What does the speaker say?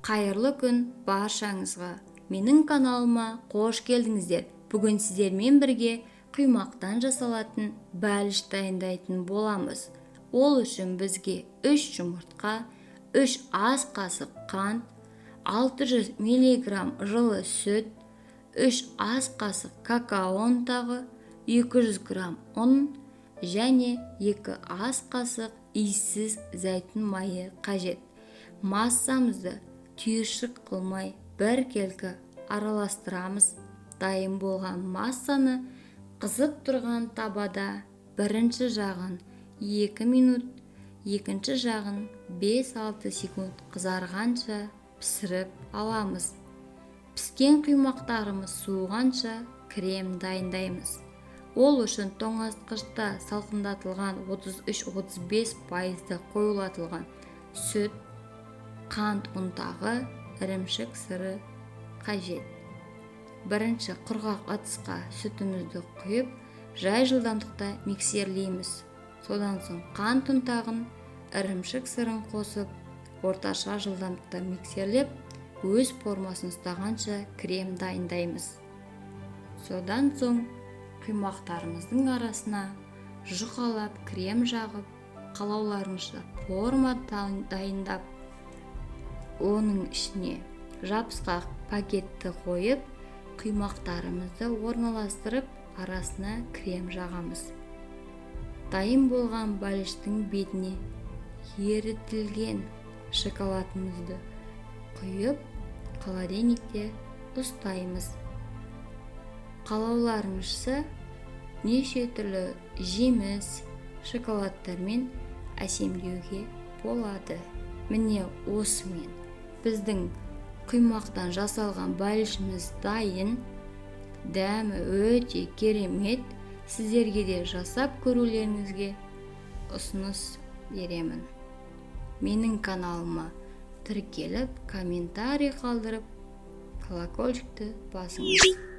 Қайырлы күн баршаңызға. Менің каналыма қош келдіңіздер. Бүгін сіздермен бірге құймақтан жасалатын бәліш дайындайтын боламыз. Ол үшін бізге 3 жұмыртқа, 3 ас қасық қант, 600 мг жылы сүт, 3 ас қасық какао ұнтағы, 200 грамм ұн және 2 ас қасық иіссіз зәйтүн майы қажет. Массамызды түйіршік қылмай біркелкі араластырамыз. Дайын болған массаны қызып тұрған табада бірінші жағын 2 минут, екінші жағын 5-6 секунд қызарғанша пісіріп аламыз. Піскен құймақтарымыз суығанша крем дайындаймыз. Ол үшін тоңазытқышта салқындатылған 33-35% қойылатылған сүт, қант ұнтағы, ірімшік сыры қажет. Бірінші құрғақ ыдысқа сүтімізді құйып, жай жылдамдықта миксерлейміз. Содан соң қант ұнтағын, ірімшік сырын қосып, орташа жылдамдықта миксерлеп, өз формасын ұстағанша крем дайындаймыз. Содан соң құймақтарымыздың арасына жұқалап крем жағып, қалауларыңызша форма дайындап, оның ішіне жабысқақ пакетті қойып, құймақтарымызды орналастырып, арасына крем жағамыз. Дайын болған бәліштің бетіне ерітілген шоколадымызды құйып, холодильникте ұстаймыз. Қалауларыңызша неше түрлі жеміс, шоколадтармен әсемдеуге болады. Міне осымен біздің құймақтан жасалған бәлішіміз дайын. Дәмі өте керемет. Сіздерге де жасап көрулеріңізге ұсыныс беремін. Менің каналыма тіркеліп, комментарий қалдырып, колокольчикті басыңыз.